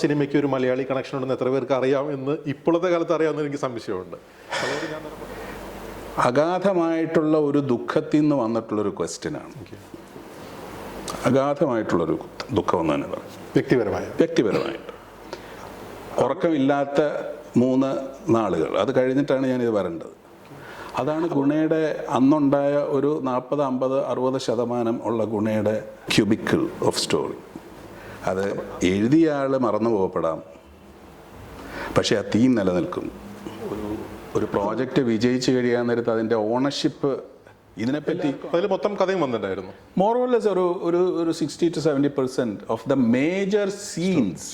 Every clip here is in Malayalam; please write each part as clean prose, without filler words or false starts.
സിനിമയ്ക്ക് ഒരു മലയാളി കണക്ഷൻ ഉണ്ടെന്ന് എത്ര പേർക്ക് അറിയാം എന്ന് ഇപ്പോഴത്തെ കാലത്ത് അറിയാമെന്ന് എനിക്ക് സംശയമുണ്ട്. അഗാധമായിട്ടുള്ള ഒരു ദുഃഖത്തിൽ നിന്ന് വന്നിട്ടുള്ളൊരു ക്വസ്റ്റ്യനാണ്. അഗാധമായിട്ടുള്ളൊരു ദുഃഖം എന്ന് തന്നെ പറയാം. വ്യക്തിപരമായിട്ട് ഉറക്കമില്ലാത്ത 3 നാളുകൾ അത് കഴിഞ്ഞിട്ടാണ് ഞാനിത് വരേണ്ടത്. അതാണ് ഗുണയുടെ അന്നുണ്ടായ ഒരു 40-50-60% ഉള്ള ഗുണയുടെ ക്യൂബിക്കിൾ ഓഫ് സ്റ്റോറി. അത് എഴുതിയ ആൾ മറന്നു പോകപ്പെടാം, പക്ഷേ ആ തീം നിലനിൽക്കും. ഒരു പ്രോജക്റ്റ് വിജയിച്ച് കഴിയാൻ നേരത്ത് അതിൻ്റെ ഓണർഷിപ്പ് ഇതിനെപ്പറ്റി അതിൽ മൊത്തം കഥയും വന്നിട്ടുണ്ടായിരുന്നു. മോർ ഓർ ലെസ് ഒരു 60-70% ഓഫ് ദ മേജർ സീൻസ്.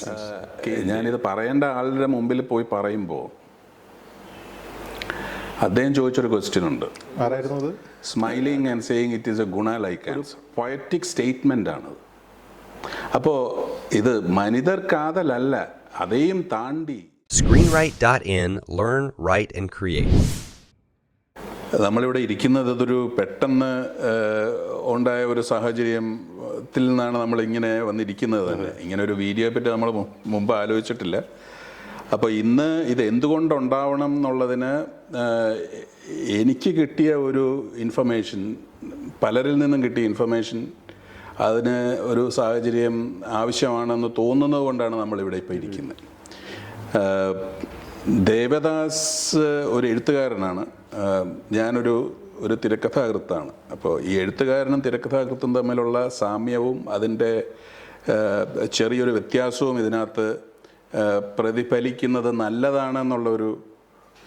ഞാനിത് പറയേണ്ട ആളുടെ മുമ്പിൽ പോയി പറയുമ്പോൾ അദ്ദേഹം ചോദിച്ചൊരു ക്വസ്റ്റ്യൻ ഉണ്ട്. ആരായിരുന്നത്? Smiling and saying it is a Guna like answer. Poetic statement ആണത്. അപ്പോൾ ഇത് മനിതർ കാതലല്ല, അതെയും താണ്ടി. Screenwrite.in Learn, Write and Create. നമ്മളിവിടെ ഇരിക്കുന്നത് ഇതൊരു പെട്ടെന്ന് ഉണ്ടായ ഒരു സാഹചര്യത്തിൽ നിന്നാണ് നമ്മളിങ്ങനെ വന്നിരിക്കുന്നത് തന്നെ. ഇങ്ങനെ ഒരു വീഡിയോയെ പറ്റി നമ്മൾ മുമ്പ് ആലോചിച്ചിട്ടില്ല. അപ്പോൾ ഇന്ന് ഇത് എന്തുകൊണ്ടുണ്ടാവണം എന്നുള്ളതിന് എനിക്ക് കിട്ടിയ ഒരു ഇൻഫർമേഷൻ, പലരിൽ നിന്നും കിട്ടിയ ഇൻഫർമേഷൻ, അതിന് ഒരു സാഹചര്യം ആവശ്യമാണെന്ന് തോന്നുന്നത് കൊണ്ടാണ് നമ്മളിവിടെ ഇപ്പോൾ ഇരിക്കുന്നത്. ദേവദാസ് ഒരു എഴുത്തുകാരനാണ്, ഞാനൊരു തിരക്കഥാകൃത്താണ്. അപ്പോൾ ഈ എഴുത്തുകാരനും തിരക്കഥാകൃത്തും തമ്മിലുള്ള സാമ്യവും അതിൻ്റെ ചെറിയൊരു വ്യത്യാസവും ഇതിനകത്ത് പ്രതിഫലിക്കുന്നത് നല്ലതാണെന്നുള്ളൊരു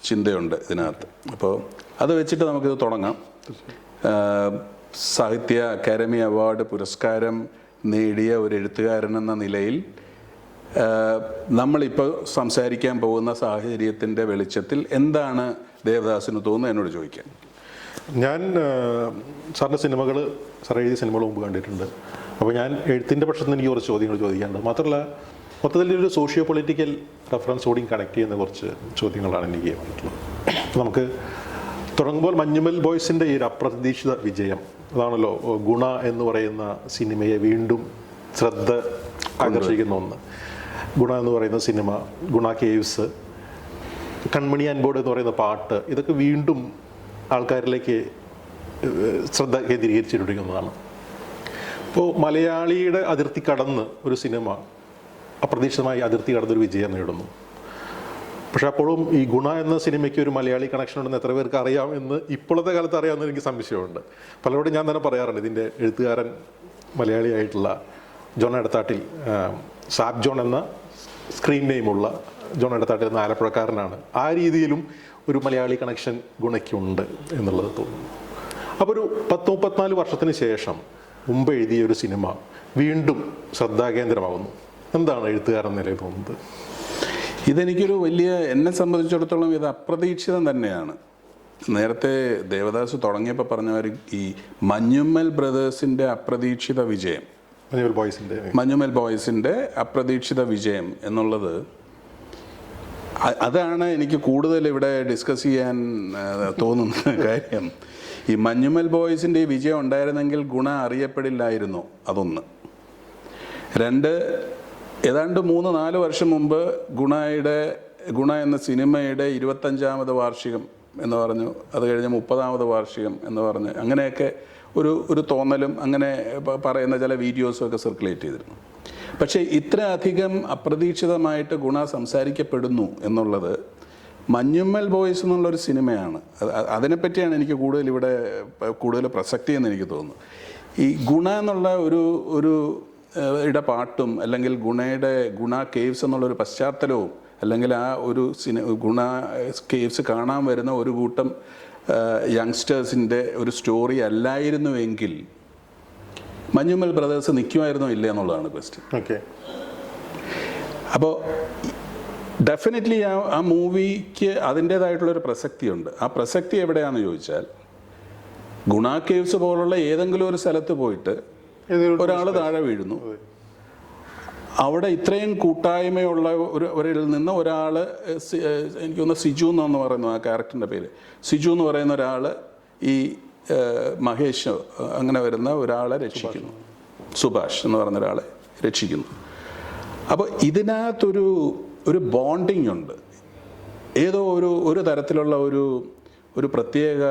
ചിന്തയുണ്ട് ഇതിനകത്ത്. അപ്പോൾ അത് വെച്ചിട്ട് നമുക്കിത് തുടങ്ങാം. സാഹിത്യ അക്കാദമി അവാർഡ് പുരസ്കാരം നേടിയ ഒരു എഴുത്തുകാരനെന്ന നിലയിൽ നമ്മളിപ്പോൾ സംസാരിക്കാൻ പോകുന്ന സാഹചര്യത്തിൻ്റെ വെളിച്ചത്തിൽ എന്താണ് ദേവദാസിന് തോന്നുന്നത് എന്നോട് ചോദിക്കാൻ. ഞാൻ സാറിൻ്റെ സിനിമകൾ, സാർ എഴുതിയ സിനിമകൾ മുമ്പ് കണ്ടിട്ടുണ്ട്. അപ്പോൾ ഞാൻ എഴുത്തിൻ്റെ പക്ഷത്ത് നിന്ന് എനിക്ക് കുറച്ച് ചോദ്യങ്ങൾ ചോദിക്കാനുണ്ട്. മാത്രമല്ല മൊത്തത്തിൽ ഒരു സോഷ്യോ പൊളിറ്റിക്കൽ റെഫറൻസോടെയും കണക്ട് ചെയ്യുന്ന കുറച്ച് ചോദ്യങ്ങളാണ് എനിക്ക് വന്നിട്ടുള്ളത്. നമുക്ക് തുടങ്ങുമ്പോൾ മഞ്ഞുമൽ ബോയ്സിൻ്റെ ഈ ഒരു അപ്രതീക്ഷിത വിജയം, അതാണല്ലോ ഗുണ എന്ന് പറയുന്ന സിനിമയെ വീണ്ടും ശ്രദ്ധ ആകർഷിക്കുന്ന ഒന്ന്. ഗുണ എന്ന് പറയുന്ന സിനിമ, ഗുണ കേവ്സ്, കൺമണി ആൻഡ് ബോർഡ് എന്ന് പറയുന്ന പാട്ട്, ഇതൊക്കെ വീണ്ടും ആൾക്കാരിലേക്ക് ശ്രദ്ധ കേന്ദ്രീകരിച്ചിരിക്കുന്നതാണ്. ഇപ്പോൾ മലയാളിയുടെ അതിർത്തി കടന്ന് ഒരു സിനിമ അപ്രതീക്ഷിതമായി അതിർത്തി കടന്നൊരു വിജയം നേടുന്നു. പക്ഷെ അപ്പോഴും ഈ ഗുണ എന്ന സിനിമയ്ക്ക് ഒരു മലയാളി കണക്ഷൻ ഉണ്ടെന്ന് എത്ര പേർക്ക് അറിയാം എന്ന് ഇപ്പോഴത്തെ കാലത്ത് അറിയാമെന്ന് എനിക്ക് സംശയമുണ്ട്. പലരോടും ഞാൻ തന്നെ പറയാറുണ്ട്, ഇതിൻ്റെ എഴുത്തുകാരൻ മലയാളിയായിട്ടുള്ള ജോൺ എടത്താട്ടിൽ, സാബ് ജോൺ എന്ന സ്ക്രീൻ നെയിമുള്ള ജോൺ എടത്താട്ടിൽ എന്ന ആലപ്പുഴക്കാരനാണ്. ആ രീതിയിലും ഒരു മലയാളി കണക്ഷൻ ഗുണയ്ക്കുണ്ട് എന്നുള്ളത് തോന്നുന്നു. അപ്പോൾ ഒരു 30-34 വർഷത്തിന് ശേഷം മുമ്പ് എഴുതിയ ഒരു സിനിമ വീണ്ടും ശ്രദ്ധാകേന്ദ്രമാകുന്നു. എന്താണ് എഴുത്തുകാരൻ നിലയിൽ തോന്നുന്നത്? ഇതെനിക്കൊരു വലിയ, എന്നെ സംബന്ധിച്ചിടത്തോളം ഇത് അപ്രതീക്ഷിതം തന്നെയാണ്. നേരത്തെ ദേവദാസ് തുടങ്ങിയപ്പോൾ പറഞ്ഞവർ ഈ മഞ്ഞുമ്മൽ ബ്രദേഴ്സിൻ്റെ അപ്രതീക്ഷിത വിജയം, മഞ്ഞുമൽ ബോയ്സിൻ്റെ അപ്രതീക്ഷിത വിജയം എന്നുള്ളത്, അതാണ് എനിക്ക് കൂടുതൽ ഇവിടെ ഡിസ്കസ് ചെയ്യാൻ തോന്നുന്ന കാര്യം. ഈ മഞ്ഞുമൽ ബോയ്സിൻ്റെ ഈ വിജയം ഉണ്ടായിരുന്നെങ്കിൽ ഗുണ അറിയപ്പെടില്ലായിരുന്നു. അതൊന്ന്. 2, ഏതാണ്ട് 3-4 വർഷം മുമ്പ് ഗുണ എന്ന സിനിമയുടെ 25ാമത് വാർഷികം എന്ന് പറഞ്ഞു, അത് കഴിഞ്ഞ് 30ാമത് വാർഷികം എന്ന് പറഞ്ഞ് അങ്ങനെയൊക്കെ ഒരു തോന്നലും അങ്ങനെ പറയുന്ന ചില വീഡിയോസും ഒക്കെ സർക്കുലേറ്റ് ചെയ്തിരുന്നു. പക്ഷേ ഇത്ര അധികം അപ്രതീക്ഷിതമായിട്ട് ഗുണ സംസാരിക്കപ്പെടുന്നു എന്നുള്ളത് മഞ്ഞുമ്മൽ ബോയ്സ് എന്നുള്ളൊരു സിനിമയാണ്. അതിനെപ്പറ്റിയാണ് എനിക്ക് കൂടുതൽ പ്രസക്തി എന്ന് എനിക്ക് തോന്നുന്നു. ഈ ഗുണ എന്നുള്ള ഒരു പാട്ടും, അല്ലെങ്കിൽ ഗുണ കേവ്സ് എന്നുള്ളൊരു പശ്ചാത്തലവും, അല്ലെങ്കിൽ ആ ഒരു ഗുണ കേവ്സ് കാണാൻ വരുന്ന ഒരു കൂട്ടം യങ്സ്റ്റേഴ്സിൻ്റെ ഒരു സ്റ്റോറി അല്ലായിരുന്നുവെങ്കിൽ മഞ്ഞുമൽ ബ്രദേഴ്സ് നിൽക്കുമായിരുന്നോ ഇല്ല എന്നുള്ളതാണ് ക്വസ്റ്റ്യൻ. ഓക്കെ. അപ്പോൾ ഡെഫിനറ്റ്ലി ആ മൂവിക്ക് അതിൻ്റേതായിട്ടുള്ളൊരു പ്രസക്തിയുണ്ട്. ആ പ്രസക്തി എവിടെയാണെന്ന് ചോദിച്ചാൽ, ഗുണ കേവ്സ് പോലുള്ള ഏതെങ്കിലും ഒരു സ്ഥലത്ത് പോയിട്ട് ഒരാൾ താഴെ വീഴുന്നു, അവിടെ ഇത്രയും കൂട്ടായ്മയുള്ള ഒരിൽ നിന്ന് ഒരാൾ, എനിക്കൊന്ന് സിജു എന്ന് പറയുന്നു ആ ക്യാരക്ടറിൻ്റെ പേര്, സിജു എന്ന് പറയുന്ന ഒരാൾ ഈ മഹേഷ് അങ്ങനെ വരുന്ന ഒരാളെ രക്ഷിക്കുന്നു, സുഭാഷ് എന്ന് പറയുന്ന ഒരാളെ രക്ഷിക്കുന്നു. അപ്പോൾ ഇതിനകത്തൊരു ബോണ്ടിങ് ഉണ്ട്. ഏതോ ഒരു തരത്തിലുള്ള ഒരു പ്രത്യേക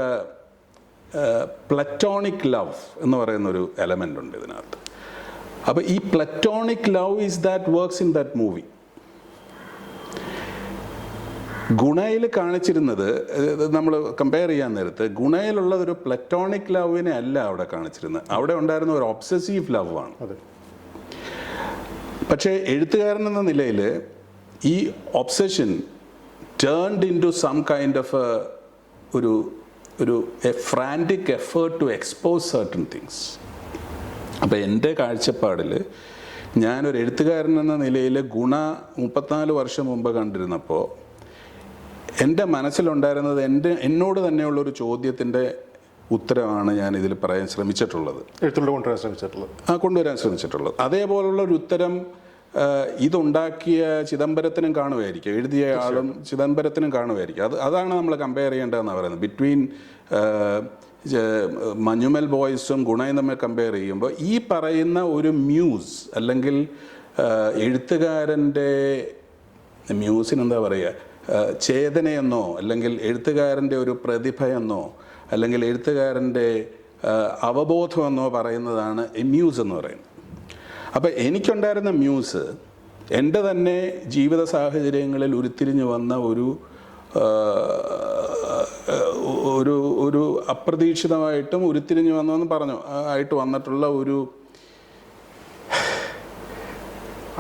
പ്ലറ്റോണിക് ലവ് എന്ന് പറയുന്നൊരു എലമെൻ്റ് ഉണ്ട് ഇതിനകത്ത്. അപ്പോൾ ഈ platonic love is that works in that movie. ഗുണയിൽ കാണിച്ചിരുന്നത്, നമ്മൾ കമ്പയർ ചെയ്യാൻ നേരത്ത്, ഗുണയിലുള്ളതൊരു പ്ലറ്റോണിക് ലവിനെ അല്ല അവിടെ കാണിച്ചിരുന്നത്. അവിടെ ഉണ്ടായിരുന്ന ഒരു ഒബ്സസീവ് ലവ് ആണ്. പക്ഷേ എഴുത്തുകാരൻ എന്ന നിലയിൽ ഈ obsession turned into some kind of ഒരു frantic effort to expose certain things. അപ്പോൾ എൻ്റെ കാഴ്ചപ്പാടിൽ ഞാനൊരു എഴുത്തുകാരൻ എന്ന നിലയിൽ ഗുണ 34 വർഷം മുമ്പ് കണ്ടിരുന്നപ്പോൾ എൻ്റെ മനസ്സിലുണ്ടായിരുന്നത് എന്നോട് തന്നെയുള്ളൊരു ചോദ്യത്തിൻ്റെ ഉത്തരമാണ് ഞാൻ ഇതിൽ പറയാൻ ശ്രമിച്ചിട്ടുള്ളത്, കൊണ്ടുവരാൻ ശ്രമിച്ചിട്ടുള്ളത്. അതേപോലുള്ള ഒരു ഉത്തരം ഇതുണ്ടാക്കിയ ചിദംബരത്തിനും കാണുമായിരിക്കും, എഴുതിയ ആളും ചിദംബരത്തിനും കാണുമായിരിക്കും. അതാണ് നമ്മൾ കമ്പയർ ചെയ്യേണ്ടതെന്നാണ് പറയുന്നത്. ബിറ്റ്വീൻ മഞ്ഞുമൽ ബോയ്സും ഗുണയും തമ്മിൽ കമ്പയർ ചെയ്യുമ്പോൾ ഈ പറയുന്ന ഒരു മ്യൂസ് അല്ലെങ്കിൽ എഴുത്തുകാരൻ്റെ മ്യൂസിനെന്താ പറയുക, ചേതനയെന്നോ അല്ലെങ്കിൽ എഴുത്തുകാരൻ്റെ ഒരു പ്രതിഭയെന്നോ അല്ലെങ്കിൽ എഴുത്തുകാരൻ്റെ അവബോധമെന്നോ പറയുന്നതാണ് ഈ മ്യൂസ് എന്ന് പറയുന്നത്. അപ്പോൾ എനിക്കുണ്ടായിരുന്ന മ്യൂസ് എൻ്റെ തന്നെ ജീവിത സാഹചര്യങ്ങളിൽ ഉരുത്തിരിഞ്ഞു വന്ന ഒരു അപ്രതീക്ഷിതമായിട്ടും ഉരുത്തിരിഞ്ഞു വന്നെന്ന് പറഞ്ഞു ആയിട്ട് വന്നിട്ടുള്ള ഒരു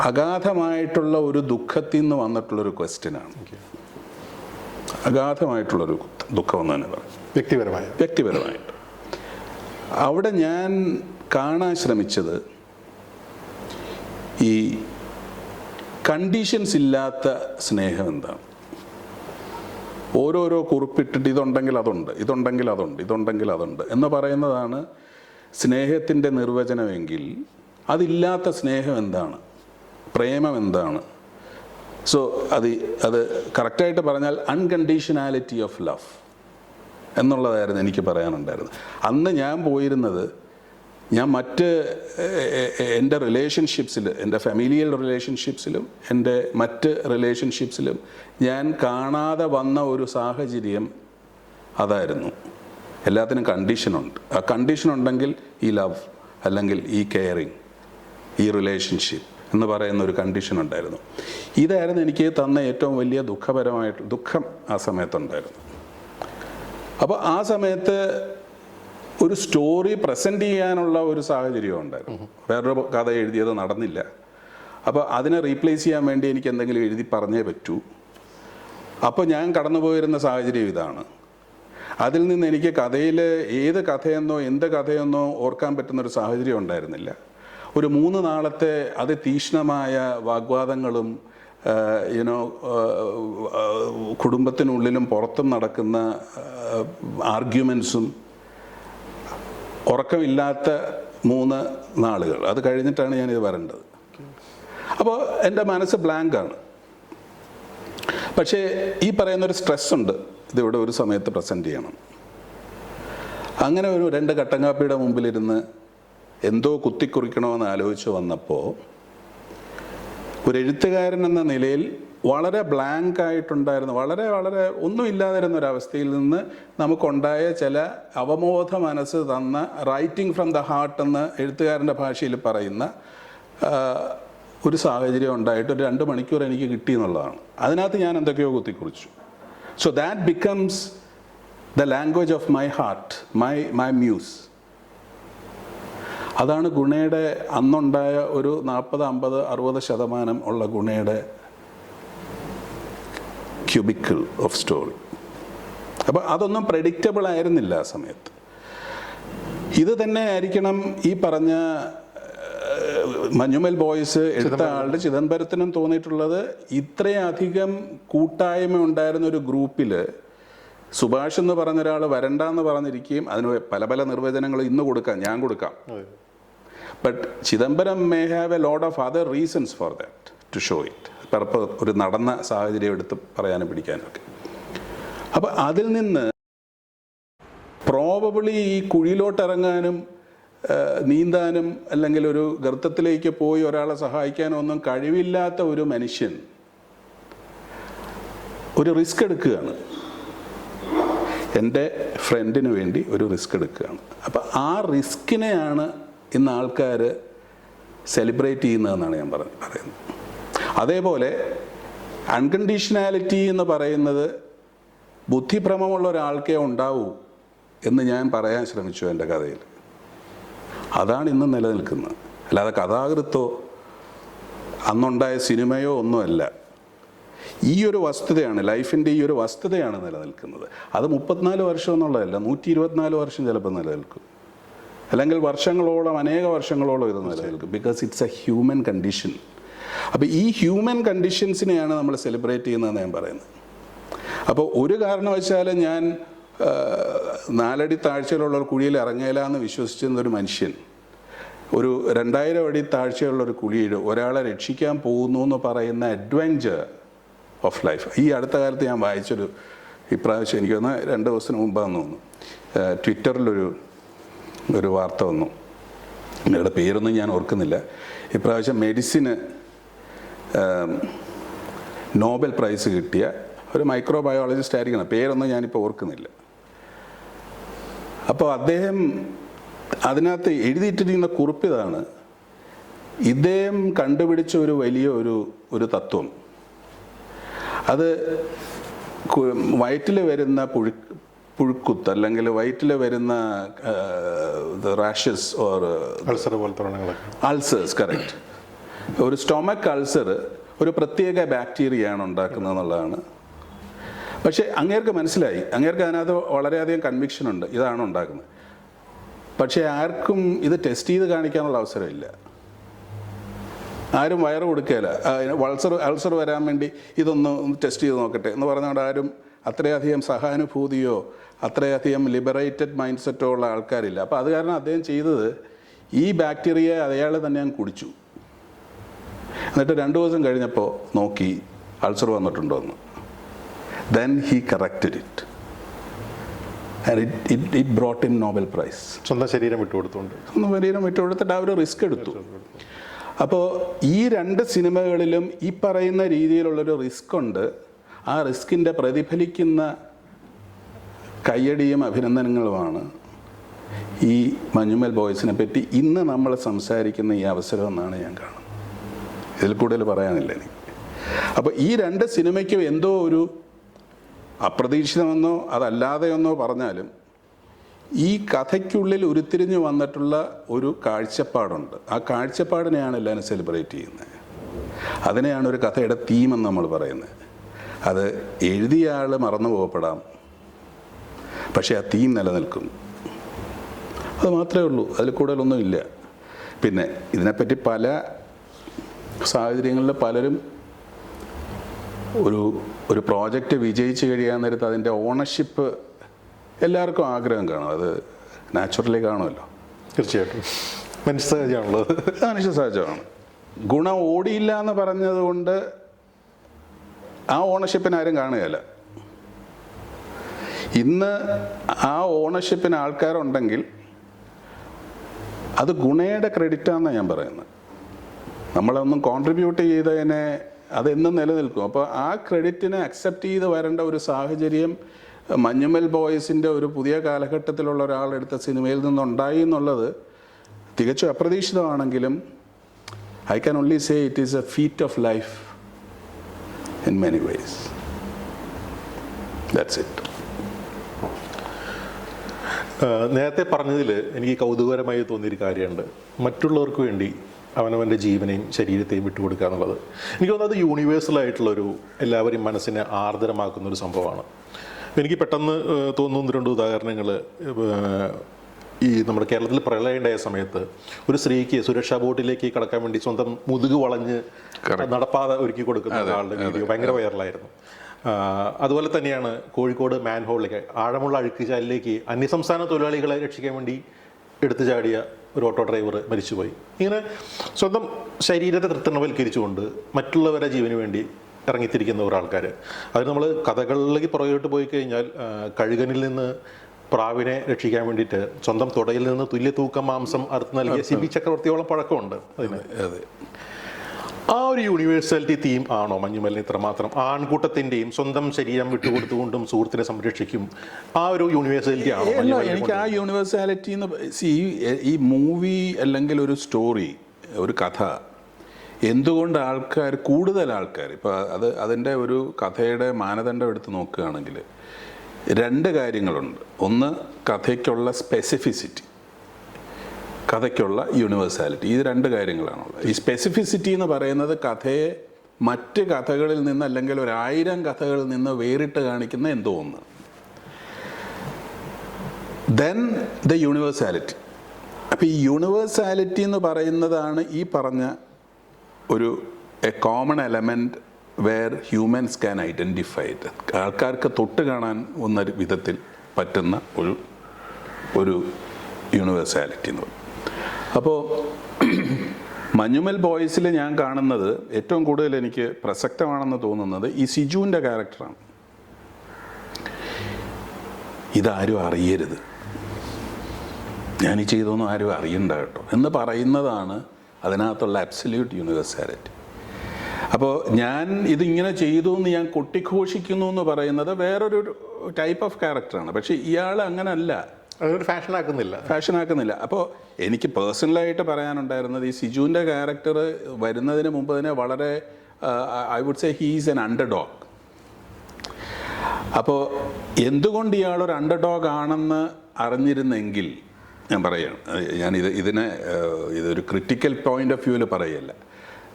അഗാധമായിട്ടുള്ള ഒരു ദുഃഖത്തിൽ നിന്ന് വന്നിട്ടുള്ളൊരു ക്വസ്റ്റ്യനാണ്. അഗാധമായിട്ടുള്ളൊരു ദുഃഖം എന്ന് തന്നെ പറയും, വ്യക്തിപരമായിട്ട്. അവിടെ ഞാൻ കാണാൻ ശ്രമിച്ചത് ഈ കണ്ടീഷൻസ് ഇല്ലാത്ത സ്നേഹം എന്താണ്. ഓരോരോ കുറിപ്പിട്ടിട്ട് ഇതുണ്ടെങ്കിൽ അതുണ്ട്, ഇതുണ്ടെങ്കിൽ അതുണ്ട്, ഇതുണ്ടെങ്കിൽ അതുണ്ട് എന്ന് പറയുന്നതാണ് സ്നേഹത്തിൻ്റെ നിർവചനമെങ്കിൽ അതില്ലാത്ത സ്നേഹം എന്താണ്, പ്രേമം എന്താണ്? സോ അത് കറക്റ്റായിട്ട് പറഞ്ഞാൽ അൺകണ്ടീഷണാലിറ്റി ഓഫ് ലവ് എന്നുള്ളതായിരുന്നു എനിക്ക് പറയാനുണ്ടായിരുന്നത്. അന്ന് ഞാൻ പോയിരുന്നത്, ഞാൻ എൻ്റെ റിലേഷൻഷിപ്സിൽ, എൻ്റെ ഫാമിലിയൽ റിലേഷൻഷിപ്സിലും എൻ്റെ മറ്റ് റിലേഷൻഷിപ്സിലും ഞാൻ കാണാതെ വന്ന ഒരു സാഹചര്യം അതായിരുന്നു. എല്ലാത്തിനും കണ്ടീഷനുണ്ട്. ആ കണ്ടീഷൻ ഉണ്ടെങ്കിൽ ഈ ലവ് അല്ലെങ്കിൽ ഈ കെയറിങ്, ഈ റിലേഷൻഷിപ്പ് എന്ന് പറയുന്ന ഒരു കണ്ടീഷൻ ഉണ്ടായിരുന്നു. ഇതായിരുന്നു എനിക്ക് തന്ന ഏറ്റവും വലിയ ദുഃഖം ആ സമയത്തുണ്ടായിരുന്നു. അപ്പോൾ ആ സമയത്ത് ഒരു സ്റ്റോറി പ്രസൻറ്റ് ചെയ്യാനുള്ള ഒരു സാഹചര്യം ഉണ്ടായിരുന്നു. വേറൊരു കഥ എഴുതിയത് നടന്നില്ല. അപ്പോൾ അതിനെ റീപ്ലേസ് ചെയ്യാൻ വേണ്ടി എനിക്ക് എന്തെങ്കിലും എഴുതി പറഞ്ഞേ പറ്റൂ. അപ്പോൾ ഞാൻ കടന്നുപോയിരുന്ന സാഹചര്യം ഇതാണ്. അതിൽ നിന്ന് എനിക്ക് കഥയിൽ ഏത് കഥയെന്നോ എന്ത് കഥയെന്നോ ഓർക്കാൻ പറ്റുന്നൊരു സാഹചര്യം ഉണ്ടായിരുന്നില്ല. ഒരു 3 നാളത്തെ അതിതീക്ഷ്ണമായ വാഗ്വാദങ്ങളും കുടുംബത്തിനുള്ളിലും പുറത്തും നടക്കുന്ന ആർഗ്യുമെൻസും, ഉറക്കമില്ലാത്ത 3 നാളുകൾ, അത് കഴിഞ്ഞിട്ടാണ് ഞാനിത് വരേണ്ടത്. അപ്പോൾ എൻ്റെ മനസ്സ് ബ്ലാങ്കാണ്. പക്ഷേ ഈ പറയുന്നൊരു സ്ട്രെസ്സുണ്ട്, ഇതിവിടെ ഒരു സമയത്ത് പ്രസൻറ്റ് ചെയ്യണം. അങ്ങനെ ഒരു 2 കട്ടൻ കാപ്പിയുടെ മുമ്പിലിരുന്ന് എന്തോ കുത്തിക്കുറിക്കണമെന്ന് ആലോചിച്ച് വന്നപ്പോൾ ഒരു എഴുത്തുകാരൻ എന്ന നിലയിൽ വളരെ ബ്ലാങ്ക് ആയിട്ടുണ്ടായിരുന്ന, വളരെ ഒന്നുമില്ലാതിരുന്ന ഒരവസ്ഥയിൽ നിന്ന് നമുക്കുണ്ടായ ചില അവബോധ മനസ്സ് തന്ന റൈറ്റിംഗ് ഫ്രം ദ ഹാർട്ട് എന്ന് എഴുത്തുകാരൻ്റെ ഭാഷയിൽ പറയുന്ന ഒരു സാഹചര്യം ഉണ്ടായിട്ട് ഒരു 2 മണിക്കൂർ എനിക്ക് കിട്ടി എന്നുള്ളതാണ്. അതിനകത്ത് ഞാൻ എന്തൊക്കെയോ കുത്തിക്കുറിച്ചു. So that becomes the language of my heart, my muse. അതാണ് ഗുണയുടെ അന്നുണ്ടായ ഒരു 40-50-60% ഉള്ള ഗുണയുടെ ക്യൂബിക്കിൾ ഓഫ് സ്റ്റോറി. അപ്പോൾ അതൊന്നും പ്രെഡിക്റ്റബിൾ ആയിരുന്നില്ല ആ സമയത്ത്. ഇത് തന്നെ ആയിരിക്കണം ഈ പറഞ്ഞ മഞ്ഞുമൽ ബോയ്സ് എടുത്ത ആളുടെ ചിദംബരത്തിനും തോന്നിയിട്ടുള്ളത്. ഇത്രയധികം കൂട്ടായ്മ ഉണ്ടായിരുന്ന ഒരു ഗ്രൂപ്പിൽ സുഭാഷ് എന്ന് പറഞ്ഞ ഒരാൾ വരണ്ടെന്ന് പറഞ്ഞിരിക്കുകയും അതിന് പല നിർവചനങ്ങൾ ഞാൻ കൊടുക്കാം. But Chidambaram may have a lot of other reasons for that to show it. ഒരു നടന്ന സാഹചര്യം എടുത്ത് പറയാനും പിടിക്കാനൊക്കെ. അപ്പം അതിൽ നിന്ന് പ്രോബബിളി ഈ കുഴിയിലോട്ടിറങ്ങാനും നീന്താനും അല്ലെങ്കിൽ ഒരു ഗർത്തത്തിലേക്ക് പോയി ഒരാളെ സഹായിക്കാനോ ഒന്നും കഴിവില്ലാത്ത ഒരു മനുഷ്യൻ ഒരു റിസ്ക് എടുക്കുകയാണ്, എൻ്റെ ഫ്രണ്ടിന് വേണ്ടി ഒരു റിസ്ക് എടുക്കുകയാണ്. അപ്പം ആ റിസ്കിനെയാണ് ഇന്ന് ആൾക്കാർ സെലിബ്രേറ്റ് ചെയ്യുന്നതെന്നാണ് ഞാൻ പറയുന്നത്. അതേപോലെ അൺകണ്ടീഷണാലിറ്റി എന്ന് പറയുന്നത് ബുദ്ധിഭ്രമമുള്ള ഒരാൾക്കേ ഉണ്ടാവൂ എന്ന് ഞാൻ പറയാൻ ശ്രമിച്ചു എൻ്റെ കഥയിൽ. അതാണ് ഇന്ന് നിലനിൽക്കുന്നത്. അല്ലാതെ കഥാകൃത്തോ അന്നുണ്ടായ സിനിമയോ ഒന്നുമല്ല. ഈ ഒരു വസ്തുതയാണ്, ലൈഫിൻ്റെ ഈ ഒരു വസ്തുതയാണ് നിലനിൽക്കുന്നത്. അത് 34 വർഷം എന്നുള്ളതല്ല, 124 വർഷം ചിലപ്പോൾ നിലനിൽക്കും, അല്ലെങ്കിൽ വർഷങ്ങളോളം, അനേക വർഷങ്ങളോളം ഇത് നിലനിൽക്കും. Because it's A human condition. അപ്പോൾ ഈ ഹ്യൂമൻ കണ്ടീഷൻസിനെയാണ് നമ്മൾ സെലിബ്രേറ്റ് ചെയ്യുന്നതെന്ന് ഞാൻ പറയുന്നത്. അപ്പോൾ ഒരു കാരണവശാലും ഞാൻ 4 അടി താഴ്ചയിലുള്ള ഒരു കുഴിയിൽ ഇറങ്ങില്ല എന്ന് വിശ്വസിച്ചിരുന്ന ഒരു മനുഷ്യൻ ഒരു 2000 അടി താഴ്ചയുള്ള ഒരു കുഴിയിൽ ഒരാളെ രക്ഷിക്കാൻ പോകുന്നു എന്ന് പറയുന്ന അഡ്വഞ്ചർ ഓഫ് ലൈഫ്. ഈ അടുത്ത കാലത്ത് ഞാൻ വായിച്ചൊരു, ഇപ്രാവശ്യം എനിക്ക് വന്ന 2 ദിവസത്തിന് മുമ്പാന്ന് തോന്നുന്നു, ട്വിറ്ററിലൊരു വാർത്ത വന്നു. നിങ്ങളുടെ പേരൊന്നും ഞാൻ ഓർക്കുന്നില്ല. ഇപ്രാവശ്യം മെഡിസിന് നോബൽ പ്രൈസ് കിട്ടിയ ഒരു മൈക്രോബയോളജിസ്റ്റ് ആയിരിക്കണം, പേരൊന്നും ഞാനിപ്പോൾ ഓർക്കുന്നില്ല. അപ്പോൾ അദ്ദേഹം അതിനകത്ത് എഴുതിയിട്ടിരിക്കുന്ന കുറിപ്പിതാണ്, ഇദ്ദേഹം കണ്ടുപിടിച്ച ഒരു വലിയ ഒരു തത്വം, അത് വയറ്റിൽ വരുന്ന പുഴുക്കുത്ത് അല്ലെങ്കിൽ വയറ്റിൽ വരുന്ന റാഷസ് ഓർ അൾസേഴ്സ്, കറക്റ്റ്, ഒരു സ്റ്റൊമക്ക് അൾസർ ഒരു പ്രത്യേക ബാക്ടീരിയയാണ് ഉണ്ടാക്കുന്നത് എന്നുള്ളതാണ്. പക്ഷേ അങ്ങേർക്ക് മനസ്സിലായി, അങ്ങേർക്ക് അതിനകത്ത് വളരെയധികം കൺവിക്ഷൻ ഉണ്ട്, ഇതാണ് ഉണ്ടാക്കുന്നത്. പക്ഷേ ആർക്കും ഇത് ടെസ്റ്റ് ചെയ്ത് കാണിക്കാനുള്ള അവസരമില്ല. ആരും വയറ് കൊടുക്കുകയില്ല. അൾസർ വരാൻ വേണ്ടി ഇതൊന്ന് ടെസ്റ്റ് ചെയ്ത് നോക്കട്ടെ എന്ന് പറഞ്ഞുകൊണ്ട് ആരും അത്രയധികം സഹാനുഭൂതിയോ അത്രയധികം ലിബറേറ്റഡ് മൈൻഡ് സെറ്റോ ഉള്ള ആൾക്കാരില്ല. അപ്പോൾ അത് കാരണം അദ്ദേഹം ചെയ്തത് ഈ ബാക്ടീരിയ അയാൾ തന്നെ അങ്ങ് കുടിച്ചു. എന്നിട്ട് 2 ദിവസം കഴിഞ്ഞപ്പോൾ നോക്കി അൾസർ വന്നിട്ടുണ്ടോ എന്ന്. Then he corrected it. And it brought him Nobel Prize. സ്വന്തം ശരീരം വിട്ടുകൊടുത്തുകൊണ്ട്, വിട്ടുകൊടുത്തിട്ട് ആ ഒരു റിസ്ക് എടുത്തു. അപ്പോൾ ഈ 2 സിനിമകളിലും ഈ പറയുന്ന രീതിയിലുള്ളൊരു റിസ്ക് ഉണ്ട്. ആ റിസ്കിൻ്റെ പ്രതിഫലിക്കുന്ന കയ്യടിയും അഭിനന്ദനങ്ങളുമാണ് ഈ മഞ്ഞുമൽ ബോയ്സിനെ പറ്റി ഇന്ന് നമ്മൾ സംസാരിക്കുന്ന ഈ അവസരം എന്നാണ് ഞാൻ കാണുന്നത്. ഇതിൽ കൂടുതൽ പറയാനില്ല എനിക്ക്. അപ്പോൾ ഈ 2 സിനിമയ്ക്കും എന്തോ ഒരു അപ്രതീക്ഷിതമെന്നോ അതല്ലാതെയെന്നോ പറഞ്ഞാലും ഈ കഥയ്ക്കുള്ളിൽ ഉരുത്തിരിഞ്ഞു വന്നിട്ടുള്ള ഒരു കാഴ്ചപ്പാടുണ്ട്. ആ കാഴ്ചപ്പാടിനെയാണ് എല്ലാവരും സെലിബ്രേറ്റ് ചെയ്യുന്നത്. അതിനെയാണ് ഒരു കഥയുടെ തീമെന്ന് നമ്മൾ പറയുന്നത്. അത് എഴുതിയ ആൾ മറന്നു പോകപ്പെടാം, പക്ഷേ ആ തീം നിലനിൽക്കും. അത് മാത്രമേ ഉള്ളൂ, അതിൽ കൂടുതലൊന്നും ഇല്ല. പിന്നെ ഇതിനെപ്പറ്റി പല സാഹചര്യങ്ങളിൽ പലരും ഒരു പ്രോജക്റ്റ് വിജയിച്ച് കഴിയാൻ നേരത്ത് അതിൻ്റെ ഓണർഷിപ്പ് എല്ലാവർക്കും ആഗ്രഹം കാണും. അത് നാച്ചുറലി കാണുമല്ലോ. തീർച്ചയായിട്ടും മനുഷ്യ സഹജമാണ്. ഗുണം ഓടിയില്ല എന്ന് പറഞ്ഞതുകൊണ്ട് ആ ഓണർഷിപ്പിന് ആരും കാണുകയില്ല. ഇന്ന് ആ ഓണർഷിപ്പിന് ആൾക്കാരുണ്ടെങ്കിൽ അത് ഗുണയുടെ ക്രെഡിറ്റാണെന്നാണ് ഞാൻ പറയുന്നത്. നമ്മളൊന്നും കോൺട്രിബ്യൂട്ട് ചെയ്തതിനെ അതെന്നും നിലനിൽക്കും. അപ്പോൾ ആ ക്രെഡിറ്റിനെ അക്സെപ്റ്റ് ചെയ്ത് വരേണ്ട ഒരു സാഹചര്യം മഞ്ഞുമൽ ബോയ്സിൻ്റെ ഒരു പുതിയ കാലഘട്ടത്തിലുള്ള ഒരാളെടുത്ത സിനിമയിൽ നിന്നുണ്ടായി എന്നുള്ളത് തികച്ചും അപ്രതീക്ഷിതമാണെങ്കിലും I can only say it is a feat of life in many ways. That's it. നേരത്തെ പറഞ്ഞതിൽ എനിക്ക് കൗതുകകരമായി തോന്നിയൊരു കാര്യമുണ്ട്. മറ്റുള്ളവർക്ക് വേണ്ടി അവനവൻ്റെ ജീവനെയും ശരീരത്തെയും വിട്ടുകൊടുക്കുക എന്നുള്ളത് എനിക്ക് തോന്നുന്നത് യൂണിവേഴ്സലായിട്ടുള്ളൊരു എല്ലാവരെയും മനസ്സിനെ ആർദ്രമാക്കുന്നൊരു സംഭവമാണ്. എനിക്ക് പെട്ടെന്ന് തോന്നുന്ന 2 ഉദാഹരണങ്ങൾ, ഈ നമ്മുടെ കേരളത്തിൽ പ്രളയം ഉണ്ടായ സമയത്ത് ഒരു സ്ത്രീക്ക് സുരക്ഷാ ബോട്ടിലേക്ക് കടക്കാൻ വേണ്ടി സ്വന്തം മുതുക് വളഞ്ഞ് നടപ്പാത ഒരുക്കി കൊടുക്കുന്ന ഒരാളുടെ വീഡിയോ ഭയങ്കര വൈറലായിരുന്നു. അതുപോലെ തന്നെയാണ് കോഴിക്കോട് മാൻഹോളിലേക്ക്, ആഴമുള്ള അഴുക്കുചാലിലേക്ക് അന്യസംസ്ഥാന തൊഴിലാളികളെ രക്ഷിക്കാൻ വേണ്ടി എടുത്തു ചാടിയ ഒരു ഓട്ടോ ഡ്രൈവർ മരിച്ചുപോയി. ഇങ്ങനെ സ്വന്തം ശരീരത്തെ തൃത്തണവൽക്കരിച്ചുകൊണ്ട് മറ്റുള്ളവരുടെ ജീവന് വേണ്ടി ഇറങ്ങിത്തിരിക്കുന്ന ഒരാൾക്കാർ. അത് നമ്മൾ കഥകളിലേക്ക് പുറകോട്ട് പോയി കഴിഞ്ഞാൽ കഴുകനിൽ നിന്ന് പ്രാവിനെ രക്ഷിക്കാൻ വേണ്ടിയിട്ട് സ്വന്തം തുടയിൽ നിന്ന് തുല്യ തൂക്കം മാംസം അറുത്ത് നൽകിയ സിബി ചക്രവർത്തിയോളം പഴക്കമുണ്ട് അതിന്. അതെ. ആ ഒരു യൂണിവേഴ്സാലിറ്റി തീം ആണോ മഞ്ഞുമലിന് ഇത്രമാത്രം? ആൺകൂട്ടത്തിൻ്റെയും സ്വന്തം ശരീരം വിട്ടുകൊടുത്തുകൊണ്ടും സുഹൃത്തിനെ സംരക്ഷിക്കും, ആ ഒരു യൂണിവേഴ്സാലിറ്റി ആണോ? എനിക്ക് ആ യൂണിവേഴ്സാലിറ്റി എന്ന് ഈ മൂവി അല്ലെങ്കിൽ ഒരു സ്റ്റോറി, ഒരു കഥ എന്തുകൊണ്ട് കൂടുതൽ ആൾക്കാർ ഇപ്പോൾ അതിൻ്റെ ഒരു കഥയുടെ മാനദണ്ഡം എടുത്ത് നോക്കുകയാണെങ്കിൽ 2 കാര്യങ്ങളുണ്ട്. ഒന്ന്, കഥയ്ക്കുള്ള സ്പെസിഫിസിറ്റി, കഥയ്ക്കുള്ള യൂണിവേഴ്സാലിറ്റി. ഇത് 2 കാര്യങ്ങളാണുള്ളത്. ഈ സ്പെസിഫിസിറ്റി എന്ന് പറയുന്നത് കഥയെ മറ്റ് കഥകളിൽ നിന്ന് അല്ലെങ്കിൽ 1000 കഥകളിൽ നിന്ന് വേറിട്ട് കാണിക്കുന്ന എന്തോ ഒന്ന്. Then the universality. അപ്പോൾ ഈ യൂണിവേഴ്സാലിറ്റി എന്ന് പറയുന്നതാണ് ഈ പറഞ്ഞ ഒരു a common element where humans can identify it. ആൾക്കാർക്ക് തൊട്ട് കാണാൻ ഒന്ന വിധത്തിൽ പറ്റുന്ന ഒരു യൂണിവേഴ്സാലിറ്റി എന്ന് പറയും. അപ്പോൾ മഞ്ഞുമൽ ബോയ്സിൽ ഞാൻ കാണുന്നത് ഏറ്റവും കൂടുതൽ എനിക്ക് പ്രസക്തമാണെന്ന് തോന്നുന്നത് ഈ സിജുവിൻ്റെ ക്യാരക്ടറാണ്. ഇതാരും അറിയരുത്, ഞാൻ ഈ ചെയ്തൊന്നും ആരും അറിയണ്ട കേട്ടോ എന്ന് പറയുന്നതാണ് അതിനകത്തുള്ള അബ്സല്യൂട്ട് യൂണിവേഴ്സാലിറ്റി. അപ്പോൾ ഞാൻ ഇതിങ്ങനെ ചെയ്തു എന്ന് ഞാൻ കൊട്ടിഘോഷിക്കുന്നു എന്ന് പറയുന്നത് വേറൊരു ടൈപ്പ് ഓഫ് ക്യാരക്ടറാണ്. പക്ഷേ ഇയാൾ അങ്ങനല്ല, അതൊരു ഫാഷനാക്കുന്നില്ല. അപ്പോൾ എനിക്ക് പേഴ്സണലായിട്ട് പറയാനുണ്ടായിരുന്നത് ഈ സിജുവിൻ്റെ ക്യാരക്ടർ വരുന്നതിന് മുമ്പ് തന്നെ വളരെ I would say he's an underdog. അപ്പോൾ എന്തുകൊണ്ട് ഇയാളൊരു അണ്ടർഡോഗ് ആണെന്ന് അറിഞ്ഞിരുന്നെങ്കിൽ, ഞാൻ പറയുകയാണ്, ഇതൊരു ക്രിട്ടിക്കൽ പോയിന്റ് ഓഫ് വ്യൂവിൽ പറയല്ല,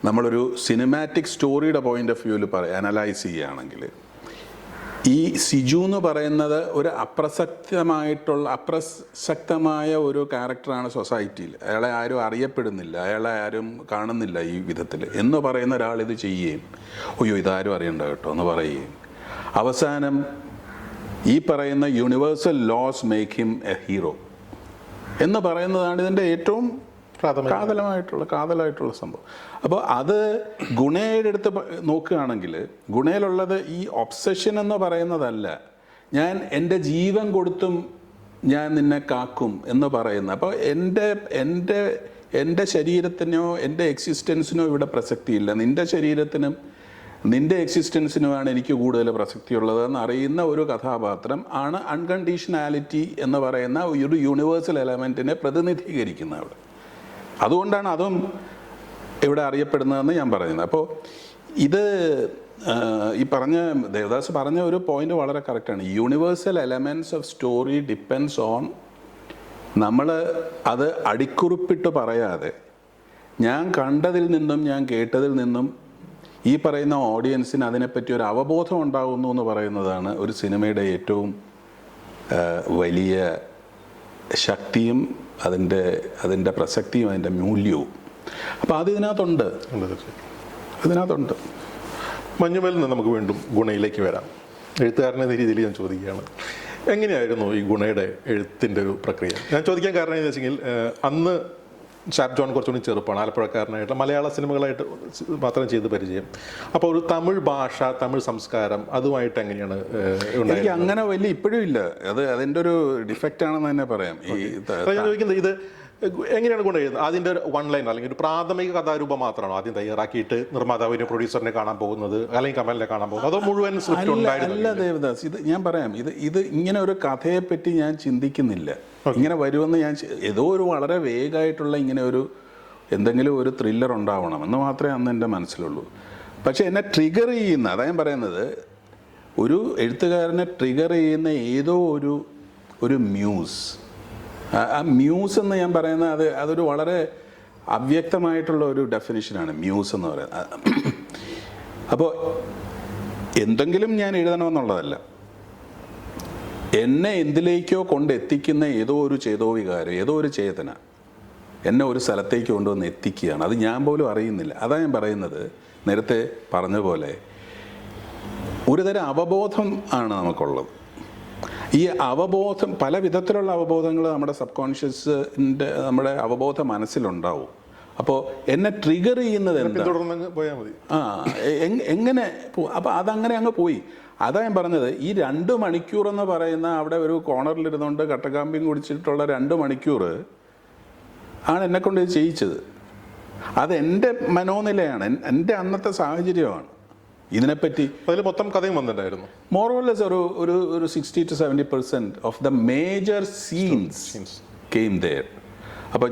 നമ്മളൊരു സിനിമാറ്റിക് സ്റ്റോറിയുടെ പോയിന്റ് ഓഫ് വ്യൂവിൽ അനലൈസ് ചെയ്യുകയാണെങ്കിൽ ഈ സിജു എന്ന് പറയുന്നത് ഒരു അപ്രസക്തമായ ഒരു ക്യാരക്ടറാണ് സൊസൈറ്റിയിൽ. അയാളെ ആരും അറിയപ്പെടുന്നില്ല, അയാളെ ആരും കാണുന്നില്ല ഈ വിധത്തിൽ എന്ന് പറയുന്ന ഒരാൾ ഇത് ചെയ്യുകയും അയ്യോ ഇതാരും അറിയണ്ട കേട്ടോ എന്ന് പറയുകയും അവസാനം ഈ പറയുന്ന universal laws make him a hero എന്ന് പറയുന്നതാണ് ഇതിൻ്റെ ഏറ്റവും കാതലായിട്ടുള്ള സംഭവം. അപ്പോൾ അത് ഗുണയുടെ അടുത്ത് നോക്കുകയാണെങ്കിൽ ഗുണയിലുള്ളത് ഈ ഒബ്സഷൻ എന്ന് പറയുന്നതല്ല, ഞാൻ എൻ്റെ ജീവൻ കൊടുത്തും ഞാൻ നിന്നെ കാക്കും എന്ന് പറയുന്ന. അപ്പോൾ എൻ്റെ ശരീരത്തിനോ എൻ്റെ എക്സിസ്റ്റൻസിനോ ഇവിടെ പ്രസക്തിയില്ല, നിൻ്റെ ശരീരത്തിനും നിൻ്റെ എക്സിസ്റ്റൻസിനുമാണ് എനിക്ക് കൂടുതൽ പ്രസക്തിയുള്ളതെന്ന് അറിയുന്ന ഒരു കഥാപാത്രം ആണ് അൺകണ്ടീഷണാലിറ്റി എന്ന് പറയുന്ന ഒരു യൂണിവേഴ്സൽ എലമെൻറ്റിനെ പ്രതിനിധീകരിക്കുന്നത് അവിടെ. അതുകൊണ്ടാണ് അതും ഇവിടെ അറിയപ്പെടുന്നതെന്ന് ഞാൻ പറയുന്നത്. അപ്പോൾ ഇത് ഈ ദേവദാസ് പറഞ്ഞ ഒരു പോയിന്റ് വളരെ കറക്റ്റാണ്. Universal elements of story depends on നമ്മൾ അത് അടിക്കുറിപ്പിട്ട് പറയാതെ ഞാൻ കണ്ടതിൽ നിന്നും ഞാൻ കേട്ടതിൽ നിന്നും ഈ പറയുന്ന ഓഡിയൻസിന് അതിനെപ്പറ്റി ഒരു അവബോധം ഉണ്ടാകുന്നു എന്ന് പറയുന്നതാണ് ഒരു സിനിമയുടെ ഏറ്റവും വലിയ ശക്തിയും അതിൻ്റെ പ്രസക്തിയും അതിൻ്റെ മൂല്യവും. അപ്പോൾ ഇതിനകത്തുണ്ട്. മഞ്ഞുമലിൽ നിന്ന് നമുക്ക് വീണ്ടും ഗുണയിലേക്ക് വരാം. എഴുത്തുകാരൻ എന്ന രീതിയിൽ ഞാൻ ചോദിക്കുകയാണ്, എങ്ങനെയായിരുന്നു ഈ ഗുണയുടെ എഴുത്തിൻ്റെ ഒരു പ്രക്രിയ? ഞാൻ ചോദിക്കാൻ കാരണം എന്ന് വെച്ചെങ്കിൽ അന്ന് ഷാപ്പ് ജോൺ കുറച്ചുകൂടി ചെറുപ്പമാണ്, ആലപ്പുഴക്കാരനായിട്ട് മലയാള സിനിമകളായിട്ട് മാത്രം ചെയ്ത് പരിചയം. അപ്പോൾ ഒരു തമിഴ് ഭാഷ, തമിഴ് സംസ്കാരം അതുമായിട്ട് എങ്ങനെയാണ് എനിക്ക് അങ്ങനെ വലിയ ഇപ്പോഴും ഇല്ല, അതിൻ്റെ ഒരു ഡിഫക്റ്റ് ആണെന്ന് തന്നെ പറയാം. ഞാൻ ചോദിക്കുന്നത് ഇത് എങ്ങനെയാണ് കൊണ്ടുവരുന്നത്? അതിൻ്റെ ഒരു വൺ ലൈൻ അല്ലെങ്കിൽ ഒരു പ്രാഥമിക കഥാരൂപം മാത്രമാണോ ആദ്യം തയ്യാറാക്കിയിട്ട് നിർമ്മാതാവിനെ പ്രൊഡ്യൂസറിനെ കാണാൻ പോകുന്നത്, അല്ലെങ്കിൽ കമലിനെ കാണാൻ പോകുന്നത്, അതോ മുഴുവൻ സ്ക്രിപ്റ്റ് ഉണ്ടായിരുന്നു? അല്ല ദേവദാസ്, ഇത് ഞാൻ പറയാം, ഇത് ഇങ്ങനെ ഒരു കഥയെപ്പറ്റി ഞാൻ ചിന്തിക്കുന്നില്ല. ഇങ്ങനെ വരുമെന്ന് ഞാൻ ഏതോ ഒരു വളരെ വേഗമായിട്ടുള്ള ഇങ്ങനെ എന്തെങ്കിലും ഒരു ത്രില്ലർ ഉണ്ടാവണം എന്ന് മാത്രമേ അന്ന് എൻ്റെ മനസ്സിലുള്ളൂ. പക്ഷേ എന്നെ ട്രിഗർ ചെയ്യുന്ന, അതാ ഞാൻ പറയുന്നത്, ഒരു എഴുത്തുകാരനെ ട്രിഗർ ചെയ്യുന്ന ഏതോ ഒരു മ്യൂസ്, ആ മ്യൂസ് എന്ന് ഞാൻ പറയുന്നത് അതൊരു വളരെ അവ്യക്തമായിട്ടുള്ള ഒരു ഡെഫിനിഷനാണ് മ്യൂസ് എന്ന് പറയുന്നത്. അപ്പോൾ എന്തെങ്കിലും ഞാൻ എഴുതണമെന്നുള്ളതല്ല, എന്നെ എന്തിലേക്കോ കൊണ്ടെത്തിക്കുന്ന ഏതോ ഒരു ചേതോവികാരം, ഏതോ ഒരു ചേതന എന്നെ ഒരു സ്ഥലത്തേക്ക് കൊണ്ടുവന്ന് എത്തിക്കുകയാണ്. അത് ഞാൻ പോലും അറിയുന്നില്ല. അതാ ഞാൻ പറയുന്നത്, നേരത്തെ പറഞ്ഞ പോലെ ഒരുതരം അവബോധം ആണ് നമുക്കുള്ളത്. ഈ അവബോധം, പല വിധത്തിലുള്ള അവബോധങ്ങൾ നമ്മുടെ സബ് കോൺഷ്യസിൻ്റെ, നമ്മുടെ അവബോധ മനസ്സിലുണ്ടാവും. അപ്പോൾ എന്നെ ട്രിഗർ ചെയ്യുന്നത് എന്താ, പിന്തുടർന്ന് പോയാൽ മതി. എങ്ങനെ അപ്പോൾ അതങ്ങനെ അങ്ങ് പോയി. അതാ ഞാൻ പറഞ്ഞത്, ഈ 2 മണിക്കൂർ എന്ന് പറയുന്ന അവിടെ ഒരു കോർണറിലിരുന്നുകൊണ്ട് കട്ടക്കാമ്പിയും കുടിച്ചിട്ടുള്ള 2 മണിക്കൂർ ആണ് എന്നെക്കൊണ്ട് ഇത് ചെയ്യിച്ചത്. അതെൻ്റെ മനോനിലയാണ്, എൻ്റെ അന്നത്തെ സാഹചര്യമാണ്. ഇതിനെപ്പറ്റി അതിൽ മൊത്തം കഥയും വന്നിട്ടുണ്ടായിരുന്നു. മോർ ഓർ ലെസ് ഒരു 60 to 70% of the major scenes came there. അപ്പോൾ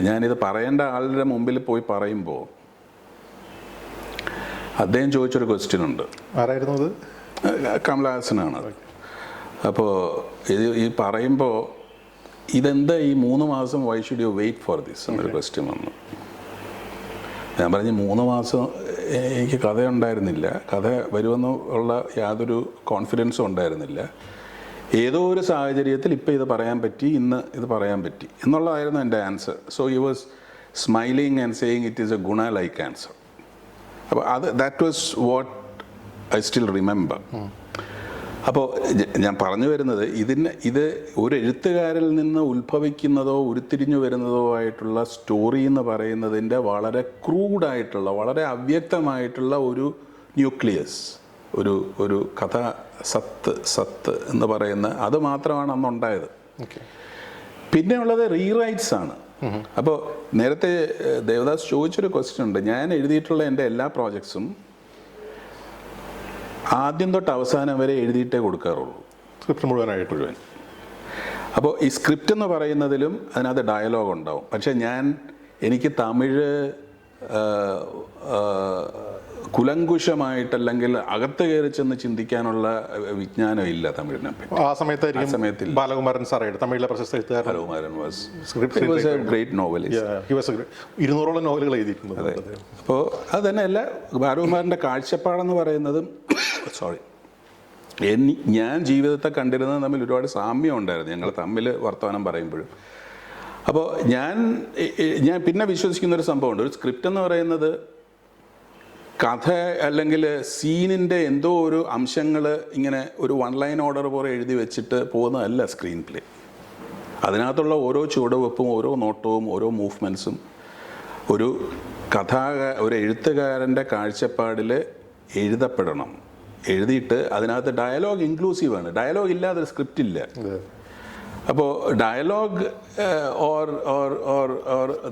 ഞാനിത് പറയേണ്ട ആളുടെ മുമ്പിൽ പോയി പറയുമ്പോൾ അദ്ദേഹം ചോദിച്ചൊരു ക്വസ്റ്റ്യൻ ഉണ്ട്. ആരായിരുന്നു അത്? കമലഹാസനാണ്. അപ്പോൾ ഈ പറയുമ്പോൾ ഇതെന്താ ഈ 3 മാസം why should you wait for this എന്നൊരു ക്വസ്റ്റ്യൻ വന്നു. ഞാൻ പറഞ്ഞു 3 മാസം എനിക്ക് കഥ ഉണ്ടായിരുന്നില്ല, കഥ വരുമെന്ന് ഉള്ള യാതൊരു കോൺഫിഡൻസും ഉണ്ടായിരുന്നില്ല. ഏതോ ഒരു സാഹചര്യത്തിൽ ഇപ്പം ഇത് പറയാൻ പറ്റി, ഇന്ന് ഇത് പറയാൻ പറ്റി എന്നുള്ളതായിരുന്നു എൻ്റെ answer. So he was smiling and saying it is a Guna like answer. അപ്പോൾ that was what I still remember. അപ്പോൾ ഞാൻ പറഞ്ഞു വരുന്നത്, ഇത് ഒരു എഴുത്തുകാരിൽ നിന്ന് ഉത്ഭവിക്കുന്നതോ ഉരുത്തിരിഞ്ഞു വരുന്നതോ ആയിട്ടുള്ള സ്റ്റോറി എന്ന് പറയുന്നതിൻ്റെ വളരെ ക്രൂഡായിട്ടുള്ള, വളരെ അവ്യക്തമായിട്ടുള്ള ഒരു ന്യൂക്ലിയസ്, ഒരു കഥ സത്ത് എന്ന് പറയുന്ന അത് മാത്രമാണ് അന്നുണ്ടായത്. പിന്നെ ഉള്ളത് റീറൈറ്റ്സ് ആണ്. അപ്പോൾ നേരത്തെ ദേവദാസ് ചോദിച്ചൊരു ക്വസ്റ്റ്യൻ ഉണ്ട്. ഞാൻ എഴുതിയിട്ടുള്ള എൻ്റെ എല്ലാ പ്രോജക്ട്സും ആദ്യം തൊട്ട് അവസാനം വരെ എഴുതിയിട്ടേ കൊടുക്കാറുള്ളൂ, സ്ക്രിപ്റ്റ് മുഴുവൻ. അപ്പോൾ ഈ സ്ക്രിപ്റ്റ് എന്ന് പറയുന്നതിലും അതിനകത്ത് ഡയലോഗ് ഉണ്ടാവും. പക്ഷേ എനിക്ക് തമിഴ് കുലങ്കുശമായിട്ടല്ലെങ്കിൽ അകത്ത് കയറി ചെന്ന് ചിന്തിക്കാനുള്ള വിജ്ഞാനം ഇല്ല തമിഴിനെ പറ്റി. ആ സമയത്ത് ബാലകുമാരൻ സാറായിട്ട് തമിഴിലെ പ്രശസ്ത എഴുത്തുകാരൻ Balakumaran was A great novelist. 200ഓളം നോവലുകൾ എഴുതിയിട്ടുണ്ട്. അപ്പോൾ അത് തന്നെയല്ല, ബാലകുമാരൻ്റെ കാഴ്ചപ്പാടെന്ന് പറയുന്നതും ഞാൻ ജീവിതത്തെ കണ്ടിരുന്നത് തമ്മിൽ ഒരുപാട് സാമ്യം ഉണ്ടായിരുന്നു, ഞങ്ങൾ തമ്മിൽ വർത്തമാനം പറയുമ്പോഴും. അപ്പോൾ ഞാൻ പിന്നെ വിശ്വസിക്കുന്നൊരു സംഭവമുണ്ട്. ഒരു സ്ക്രിപ്റ്റ് എന്ന് പറയുന്നത് കഥ അല്ലെങ്കിൽ സീനിൻ്റെ എന്തോ ഒരു അംശങ്ങൾ ഇങ്ങനെ ഒരു 1 ലൈൻ ഓർഡർ പോലെ എഴുതി വെച്ചിട്ട് പോകുന്നതല്ല സ്ക്രീൻ പ്ലേ. അതിനകത്തുള്ള ഓരോ ചുവടുവെപ്പും ഓരോ നോട്ടവും ഓരോ മൂവ്മെൻറ്റ്സും ഒരു എഴുത്തുകാരൻ്റെ കാഴ്ചപ്പാടിൽ എഴുതപ്പെടണം. എഴുതിയിട്ട് അതിനകത്ത് ഡയലോഗ് ഇൻക്ലൂസീവാണ്. ഡയലോഗ് ഇല്ലാതെ സ്ക്രിപ്റ്റ് ഇല്ല. അപ്പോൾ ഡയലോഗ് ഓർ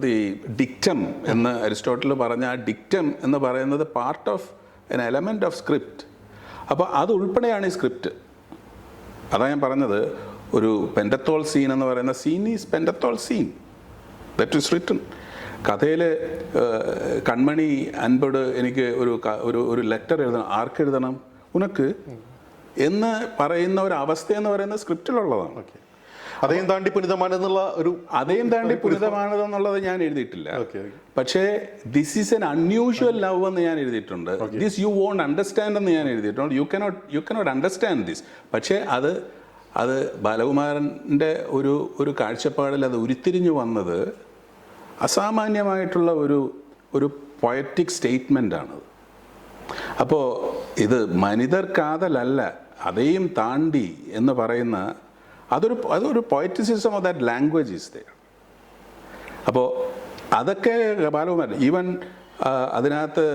ദി ഡിക്റ്റം എന്ന് അരിസ്റ്റോട്ടിൽ പറഞ്ഞ ആ ഡിക്റ്റം എന്ന് പറയുന്നത് part of N element of script. അപ്പോൾ അത് ഉൾപ്പെടെയാണ് ഈ സ്ക്രിപ്റ്റ്. അതാണ് ഞാൻ പറഞ്ഞത്, ഒരു പെൻഡത്തോൾ സീൻ എന്ന് പറയുന്ന സീൻ ഈസ് പെൻഡത്തോൾ സീൻ ദാറ്റ് ഈസ് റിട്ടൺ. കഥയിൽ കൺമണി അൻപട് എനിക്ക് ഒരു ലെറ്റർ എഴുതണം, ആർക്കെഴുതണം, ഉനക്ക് എന്ന് പറയുന്ന ഒരു അവസ്ഥ എന്ന് പറയുന്നത് സ്ക്രിപ്റ്റിലുള്ളതാണ്. അതേം താണ്ടി പുനിതമാനതെന്നുള്ളത് ഞാൻ എഴുതിയിട്ടില്ല. പക്ഷേ this is N unusual love എന്ന് ഞാൻ എഴുതിയിട്ടുണ്ട്. ദിസ് യു വോണ്ട് അണ്ടർസ്റ്റാൻഡ് എന്ന് ഞാൻ എഴുതിയിട്ടുണ്ട്. You cannot understand this. പക്ഷേ അത് ബാലകുമാരൻ്റെ ഒരു കാഴ്ചപ്പാടിൽ അത് ഉരുത്തിരിഞ്ഞു വന്നത് അസാമാന്യമായിട്ടുള്ള ഒരു പൊയറ്റിക് സ്റ്റേറ്റ്മെൻ്റാണത്. അപ്പോൾ ഇത് മനിതർക്കാതലല്ല, അതേയും താണ്ടി എന്ന് പറയുന്ന അതൊരു poeticism of that language is there. അപ്പോൾ അതൊക്കെ ബാലകുമാരൻ ഈവൻ അതിനകത്ത്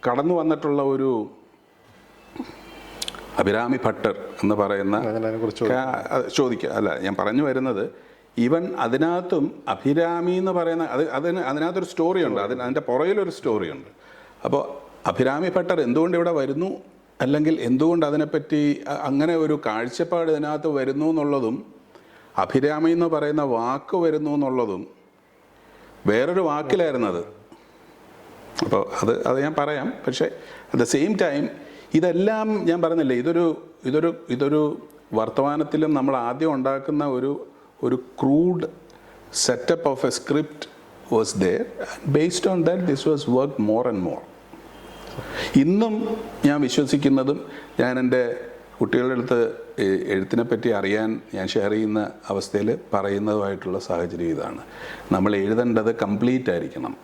കടന്നു വന്നിട്ടുള്ള ഒരു അഭിരാമി ഭട്ടർ എന്ന് പറയുന്ന ഞാൻ പറഞ്ഞു വരുന്നത്, ഈവൻ അതിനകത്തും അഭിരാമി എന്ന് പറയുന്ന അതിനകത്തൊരു സ്റ്റോറിയുണ്ട്, അതിൻ്റെ പുറകിലൊരു സ്റ്റോറിയുണ്ട്. അപ്പോൾ അഭിരാമി ഭട്ടർ എന്തുകൊണ്ട് ഇവിടെ വരുന്നു, അല്ലെങ്കിൽ എന്തുകൊണ്ട് അതിനെപ്പറ്റി അങ്ങനെ ഒരു കാഴ്ചപ്പാട് ഇതിനകത്ത് വരുന്നു എന്നുള്ളതും, അഭിരാമി എന്ന് പറയുന്ന വാക്ക് വരുന്നു എന്നുള്ളതും വേറൊരു വാക്കിലായിരുന്നത്. അപ്പോൾ അത് ഞാൻ പറയാം. പക്ഷേ അറ്റ് ദ സെയിം ടൈം ഇതെല്ലാം ഞാൻ പറഞ്ഞില്ലേ, ഇതൊരു വർത്തമാനത്തിലും നമ്മൾ ആദ്യം ഉണ്ടാക്കുന്ന ഒരു crude setup of a script was there. Based on that this was work more and more. ഇന്നും ഞാൻ വിശ്വസിക്കുന്നതും ഞാൻ എൻ്റെ കുട്ടികളുടെ അടുത്ത് എഴുത്തിനെ പറ്റി അറിയാൻ ഞാൻ ഷെയർ ചെയ്യുന്ന അവസ്ഥയിൽ പറയുന്നതുമായിട്ടുള്ള സാഹചര്യം ഇതാണ്. നമ്മൾ എഴുതേണ്ടത് കംപ്ലീറ്റ് ആയിരിക്കണം.